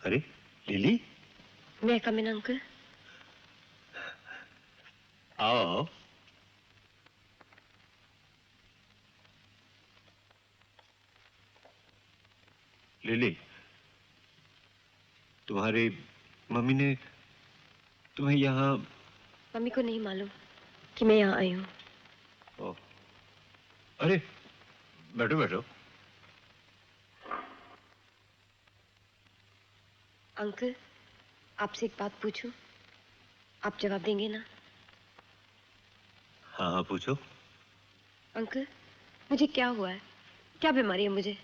अरे लिली, मैं कम इन अंकल? आओ। लिली, तुम्हारी मम्मी ने तुम्हें यहाँ... मम्मी को नहीं मालूम कि मैं यहाँ आई हूँ। ओह, अरे बैठो बैठो। अंकल, आपसे एक बात पूछूं? आप जवाब देंगे ना? हाँ हाँ पूछो। अंकल, मुझे क्या हुआ है? क्या बीमारी है मुझे?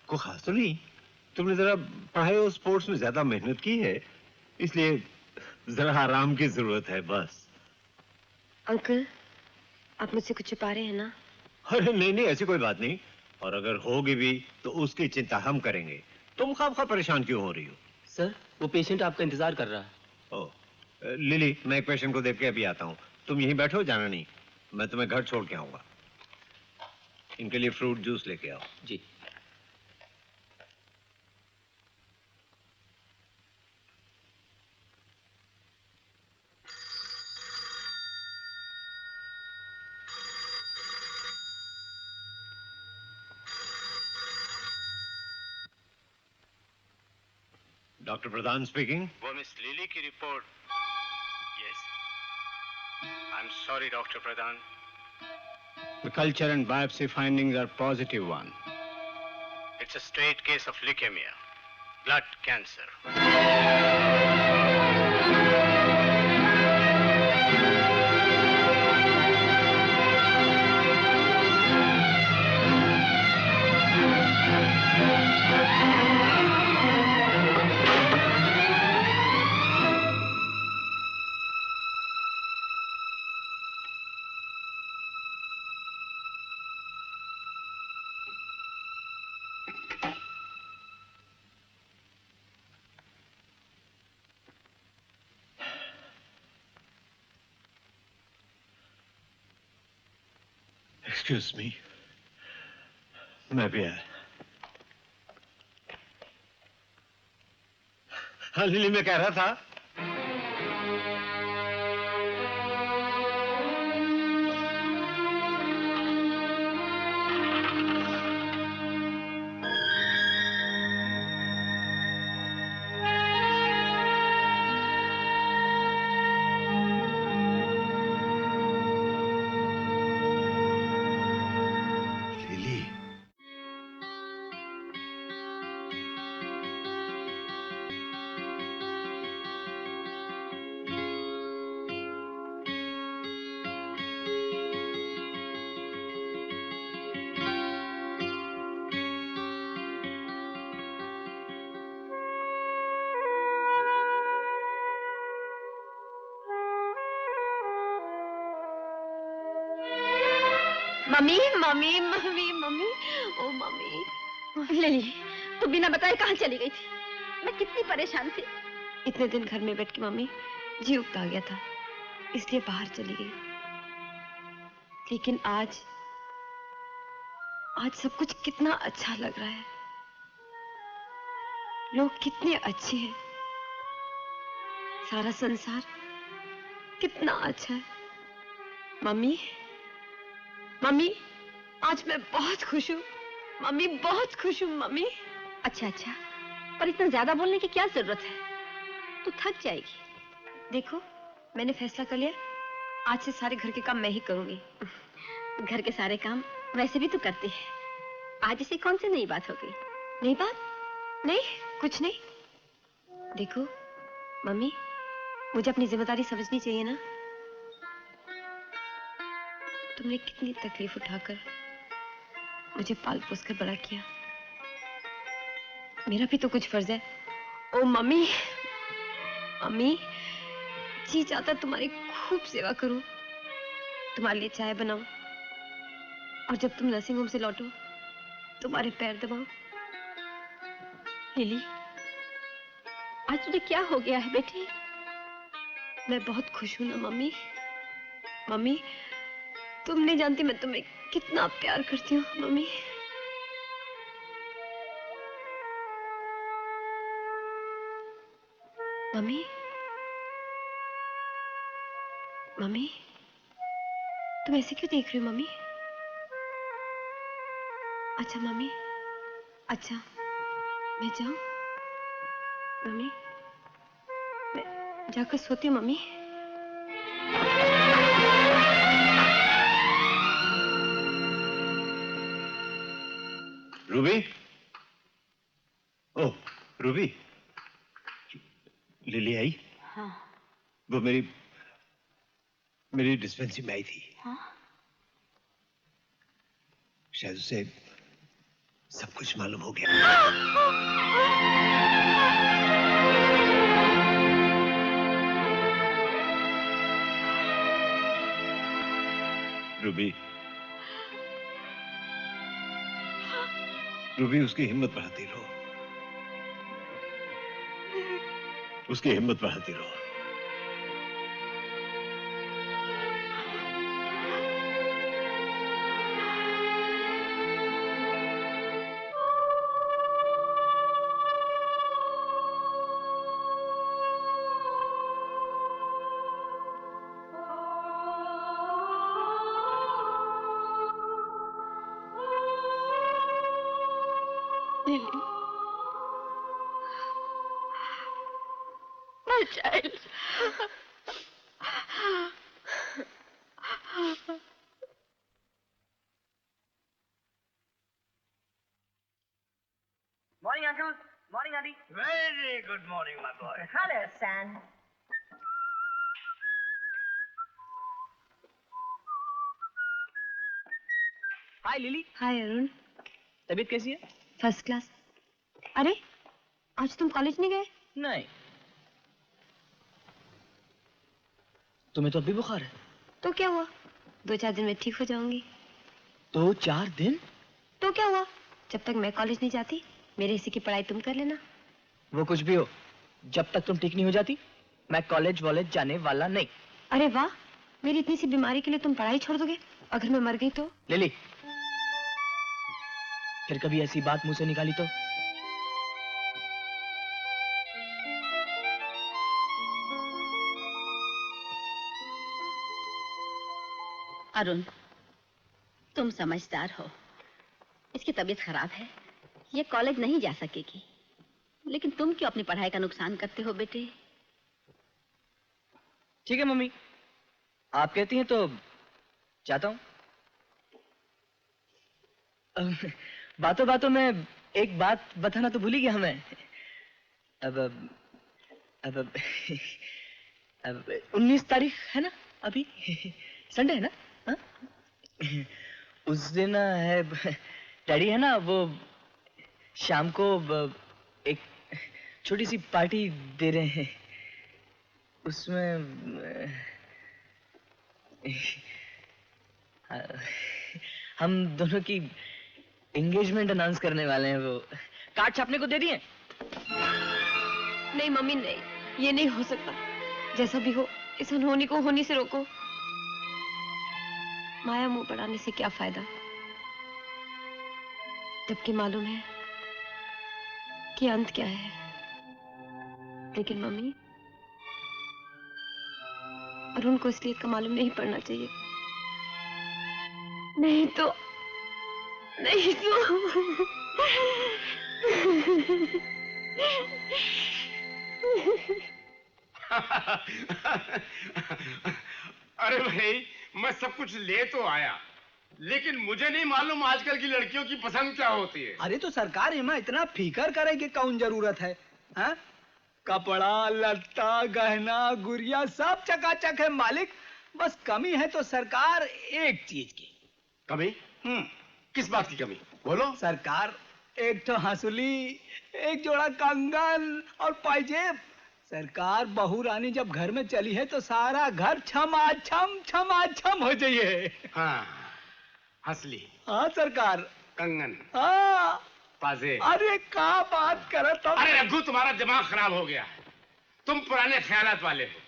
कोई खास तो नहीं, तुमने जरा पढ़ाई और स्पोर्ट्स में ज्यादा मेहनत की है, इसलिए जरा आराम की जरूरत है बस। अंकल, आप मुझसे कुछ छुपा रहे हैं ना? अरे नहीं नहीं, ऐसी कोई बात नहीं, और अगर होगी भी तो उसकी चिंता हम करेंगे। तुम खामखा परेशान क्यों हो रही हो? सर, वो पेशेंट आपका इंतजार कर रहा है। ओह, लिली, मैं एक पेशेंट को देख के अभी आता हूँ। तुम यहीं बैठो, जाना नहीं, मैं तुम्हें घर छोड़ के आऊंगा। इनके लिए फ्रूट जूस लेके आओ। जी। डॉक्टर प्रधान स्पीकिंग। वो मिस लिली की report. Yes, I am sorry doctor Pradhan. The culture and biopsy findings are positive one. It's a straight case of leukemia, blood cancer. Excuse me, मैं भी आया। हाँ lily, मैं कह रहा था, मम्मी मम्मी मम्मी मम्मी, ओ mummy. Lily, तू बिना बताए कहाँ चली गई थी? मैं कितनी परेशान थी। इतने दिन घर में बैठ के मम्मी जी उगता गया था, इसलिए बाहर चली गई। लेकिन आज सब कुछ कितना अच्छा लग रहा है। लोग कितने अच्छे हैं, सारा संसार कितना अच्छा है। मम्मी मम्मी, आज मैं बहुत खुश हूँ मम्मी, बहुत खुश हूँ मम्मी। अच्छा, पर इतना ज्यादा बोलने की क्या जरूरत है? तू थक जाएगी। देखो, मैंने फैसला कर लिया, आज से सारे घर के काम मैं ही करूंगी। घर के सारे काम वैसे भी तू करती है, आज इसे कौन सी नई बात हो गई? नई बात? नहीं, कुछ नहीं। देखो मम्मी, मुझे अपनी जिम्मेदारी समझनी चाहिए ना। तुमने कितनी तकलीफ उठाकर मुझे पाल पोस कर बड़ा किया, मेरा भी तो कुछ फर्ज है। ओ मम्मी, मम्मी, जी चाहता तुम्हारी खूब सेवा करूं, तुम्हारे लिए चाय बनाऊं, और जब तुम नर्सिंग होम से लौटो तुम्हारे पैर दबाऊं। लिली, आज तुझे क्या हो गया है बेटी? मैं बहुत खुश हूं ना मम्मी। मम्मी, तुम नहीं जानती मैं तुम्हें कितना प्यार करती हूँ मम्मी। मम्मी, मम्मी, तुम ऐसे क्यों देख रही हो मम्मी? अच्छा मम्मी, अच्छा मैं जाऊं? मम्मी, मैं जाकर सोती हूँ मम्मी। रूबी, ओह रूबी, लिली आई? हाँ। वो मेरी डिस्पेंसरी में आई थी। हाँ? शायद उसे सब कुछ मालूम हो गया। रूबी, रूबी उसकी हिम्मत बढ़ाती रहो, उसकी हिम्मत बढ़ाती रहो। Lily, my child. Morning, Uncle. Morning, Auntie. Very good morning, my boy. Hello, San. Hi Lily, hi Arun, तबीयत कैसी है? First class. अरे आज तुम कॉलेज नहीं गए? नहीं। तुम्हें तो अभी बुखार है। तो क्या हुआ, 2-4 दिन में ठीक हो जाऊंगी। 2-4 दिन? तो क्या हुआ, जब तक मैं कॉलेज नहीं जाती मेरे हिस्से की पढ़ाई तुम कर लेना। वो कुछ भी हो, जब तक तुम ठीक नहीं हो जाती मैं कॉलेज वॉलेज जाने वाला नहीं। अरे वाह, मेरी इतनी सी बीमारी के लिए तुम पढ़ाई छोड़ दोगे? अगर मैं मर गई तो? लिली, फिर कभी ऐसी बात मुंह से निकाली तो? अरुण, तुम समझदार हो। इसकी तबीयत खराब है, ये कॉलेज नहीं जा सकेगी। लेकिन तुम क्यों अपनी पढ़ाई का नुकसान करते हो बेटे? ठीक है मम्मी, आप कहती हैं तो जाता हूँ। बातों बातों में एक बात बताना तो भूल ही गया मैं। अब 19 तारीख है ना अभी? संडे है ना? हाँ? उस दिन है डैडी है ना, वो शाम को एक छोटी सी पार्टी दे रहे हैं। उसमें हम दोनों की एंगेजमेंट अनाउंस करने वाले हैं। वो कार्ड छापने को दे दिए? नहीं मम्मी नहीं, ये नहीं हो सकता। जैसा भी हो इस अनहोनी को होने से रोको। माया मुंह बढ़ाने से क्या फायदा, जबकि मालूम है कि अंत क्या है। लेकिन मम्मी, अरुण को इसलिए का मालूम नहीं पड़ना चाहिए। नहीं तो अरे भाई, मैं सब कुछ ले तो आया, लेकिन मुझे नहीं मालूम आजकल की लड़कियों की पसंद क्या होती है। अरे तो सरकार इमा इतना फिकर करे कि कौन जरूरत है? हाँ? कपड़ा लत्ता गहना गुड़िया सब चकाचक है मालिक। बस कमी है तो सरकार एक चीज की। कमी? किस बात की कमी? बोलो। सरकार एक तो हंसुली, एक जोड़ा कंगन और पायजेब। सरकार बहू रानी जब घर में चली है तो सारा घर छमाछम हो जाइए। हाँ, हंसली, हाँ सरकार। कंगन, हाँ। पाजेब। अरे क्या बात करत हो? अरे रघु, तुम्हारा दिमाग खराब हो गया है। तुम पुराने ख्यालात वाले हो।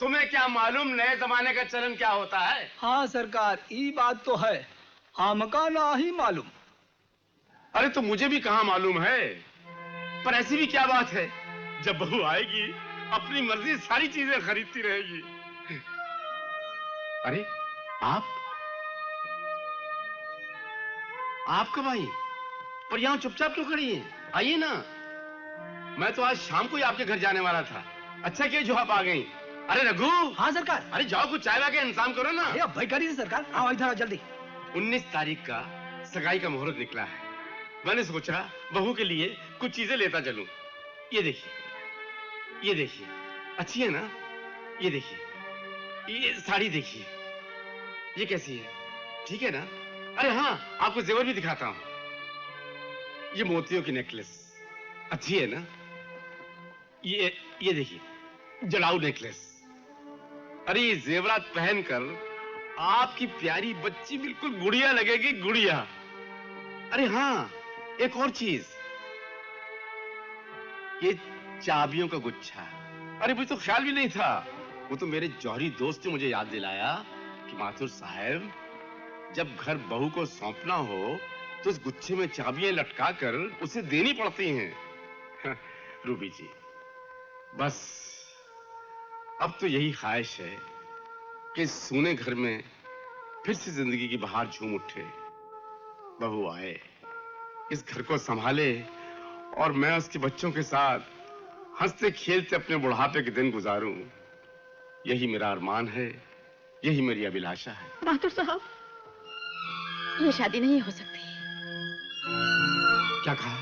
तुम्हें क्या मालूम नए जमाने का चलन क्या होता है? हाँ सरकार, ये बात तो है, हमका ना ही मालूम। अरे तो मुझे भी कहाँ मालूम है। पर ऐसी भी क्या बात है, जब बहू आएगी अपनी मर्जी से सारी चीजें खरीदती रहेगी। अरे आप कब आई? पर यहाँ चुपचाप क्यों खड़ी हैं? आइए ना। मैं तो आज शाम को ही आपके घर जाने वाला था। अच्छा किया जो आप आ गई। अरे रघु। हाँ सरकार। अरे जाओ कुछ चाय का इंतजाम करो ना। अरे अब भाई करिए सरकार। आओ इधर आओ जल्दी। 19 तारीख का सगाई का मुहूर्त निकला है। मैंने सोचा बहू के लिए कुछ चीजें लेता चलूं। ये देखिए, ये देखिए, अच्छी है ना? ये देखिए, ये साड़ी देखिए, ये कैसी है? ठीक है ना? अरे हाँ, आपको जेवर भी दिखाता हूं। ये मोतियों की नेकलेस अच्छी है ना? ये देखिए, जड़ाऊ नेकलेस। अरे ये जेवरात पहनकर आपकी प्यारी बच्ची बिल्कुल गुड़िया लगेगी, गुड़िया। अरे हाँ, एक और चीज, ये चाबियों का गुच्छा। अरे मुझे तो ख्याल भी नहीं था। वो तो मेरे जौहरी दोस्त ने मुझे याद दिलाया कि माथुर साहब, जब घर बहू को सौंपना हो तो उस गुच्छे में चाबियां लटका कर उसे देनी पड़ती हैं। रूबी जी, बस अब तो यही ख्वाहिश है कि इस सूने घर में फिर से जिंदगी की बहार झूम उठे। बहू आए, इस घर को संभाले और मैं उसके बच्चों के साथ हंसते खेलते अपने बुढ़ापे के दिन गुजारूं। यही मेरा अरमान है, यही मेरी अभिलाषा है। बहादुर साहब, ये शादी नहीं हो सकती। क्या कहा?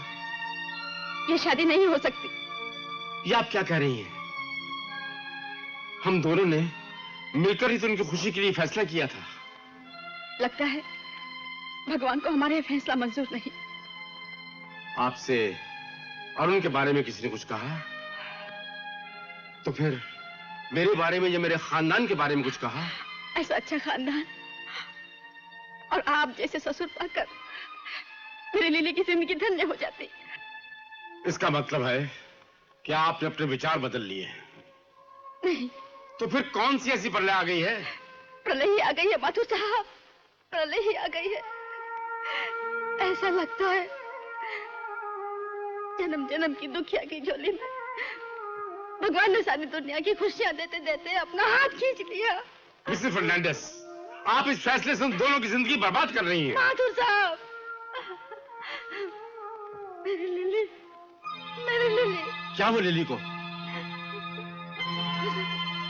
ये शादी नहीं हो सकती। ये आप क्या कह रही हैं? हम दोनों ने मिलकर ही तो उनकी खुशी के लिए फैसला किया था। लगता है भगवान को हमारा ये फैसला मंजूर नहीं। आपसे और उनके बारे में किसी ने कुछ कहा? तो फिर मेरे बारे में या मेरे खानदान के बारे में कुछ कहा? ऐसा अच्छा खानदान और आप जैसे ससुर पाकर मेरी लिली की जिंदगी धन्य हो जाती। इसका मतलब है कि आपने अपने विचार बदल लिए। नहीं। तो फिर कौन सी ऐसी प्रलय आ गई है? प्रलय ही आ गई है बहादुर साहब, प्रलय ही आ गई है। ऐसा लगता है जन्म जन्म की दुखिया की झोली में भगवान ने सारी दुनिया की खुशियां देते देते अपना हाथ खींच लिया। मिस्टर फर्नांडिस, आप इस फैसले से हम दोनों की जिंदगी बर्बाद कर रही हैं। बहादुर साहब, मेरी लिली, मेरी लिली। क्या वो लिली को?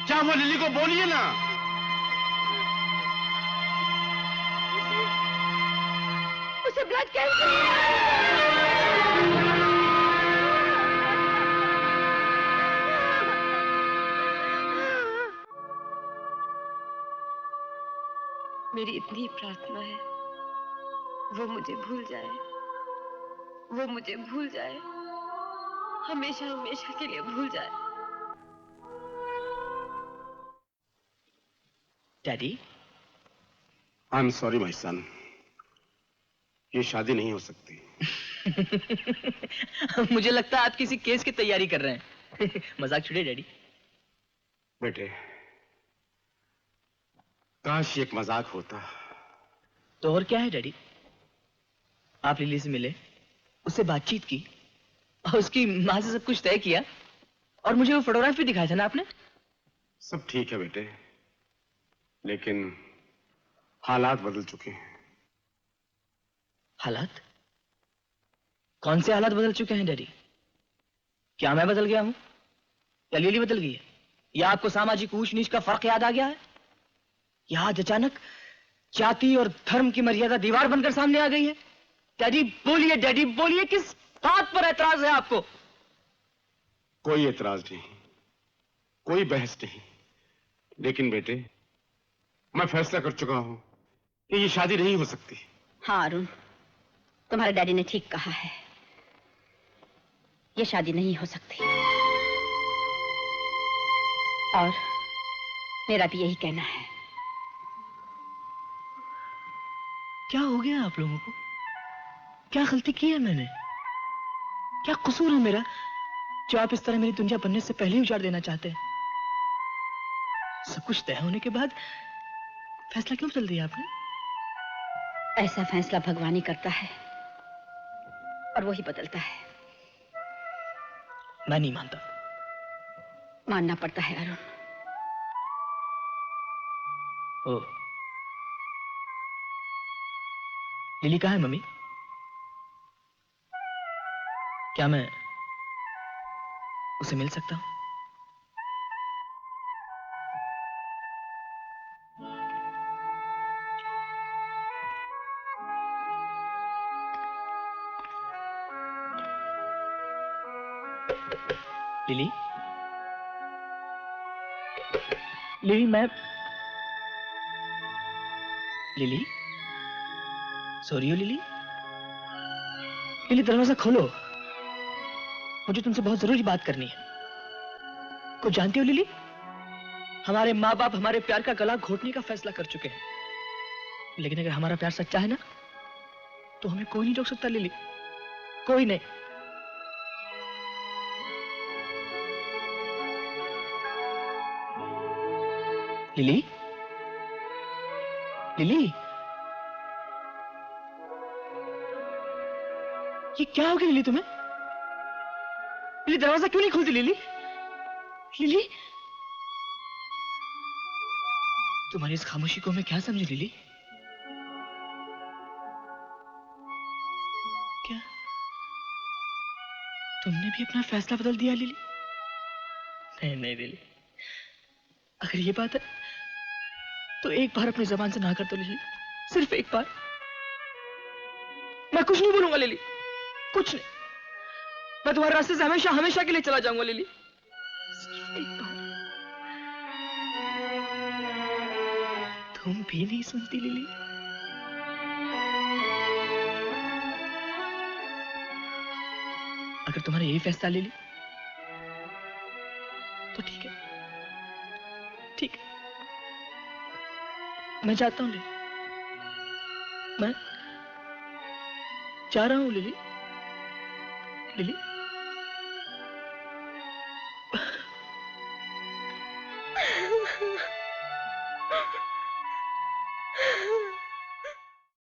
क्या वो लिली को? बोलिए ना। उसे ब्लड कैंसर। मेरी इतनी प्रार्थना है, वो मुझे भूल जाए, वो मुझे भूल जाए, हमेशा हमेशा के लिए भूल जाए। Daddy, I am sorry my son, ये शादी नहीं हो सकती। मुझे लगता है आप किसी केस की तैयारी कर रहे हैं। मजाक छोड़िए डैडी। बेटे, काश ये एक मजाक होता। तो और क्या है डैडी? आप लिली से मिले, उससे बातचीत की और उसकी माँ से सब कुछ तय किया और मुझे वो फोटोग्राफ भी दिखाया था ना आपने। सब ठीक है बेटे, लेकिन हालात बदल चुके हैं। हालात? कौन से हालात बदल चुके हैं डैडी? क्या मैं बदल गया हूं या लिली बदल गई है? या आपको सामाजिक ऊंच नीच का फर्क याद आ गया है? या आज अचानक जाति और धर्म की मर्यादा दीवार बनकर सामने आ गई है? डैडी बोलिए, किस बात पर एतराज है आपको? कोई एतराज नहीं, कोई बहस नहीं, लेकिन बेटे मैं फैसला कर चुका हूं कि ये शादी नहीं हो सकती। हाँ अरुण, तुम्हारे डैडी ने ठीक कहा है, ये शादी नहीं हो सकती। और मेरा भी यही कहना है। क्या हो गया आप लोगों को? क्या गलती की है मैंने? क्या कसूर है मेरा जो आप इस तरह मेरी दुनिया बनने से पहले ही उजाड़ देना चाहते हैं? सब कुछ तय होने के बाद फैसला क्यों बदल दिया आपने? ऐसा फैसला भगवान ही करता है और वो ही बदलता है। मैं नहीं मानता। मानना पड़ता है अरुण। ओ, लिली कहाँ है मम्मी? क्या मैं उसे मिल सकता हूँ? लिली, लिली मैं लिली, सो रही हो लिली? लिली दरवाजा खोलो, मुझे तुमसे बहुत जरूरी बात करनी है। कुछ जानती हो लिली? हमारे माँ बाप हमारे प्यार का गला घोटने का फैसला कर चुके हैं, लेकिन अगर हमारा प्यार सच्चा है ना, तो हमें कोई नहीं रोक सकता लिली, कोई नहीं। लिली, लिली, ये क्या हो गया लिली तुम्हें? लिली दरवाजा क्यों नहीं खोलती लिली? लिली, तुम्हारी इस खामोशी को मैं क्या समझू लिली? क्या तुमने भी अपना फैसला बदल दिया लिली? नहीं नहीं लिली, अगर ये बात है तो एक बार अपनी जबान से ना कर दो लिली, सिर्फ एक बार। मैं कुछ नहीं बोलूंगा लिली, कुछ नहीं। मैं तुम्हारे रास्ते से हमेशा हमेशा के लिए चला जाऊंगा लिली, सिर्फ एक बार। तुम भी नहीं सुनती लिली? अगर तुम्हारा यही फैसला लिली, तो ठीक है, ठीक है, मैं जाता हूं लिली, मैं जा रहा हूं लिली, लिली।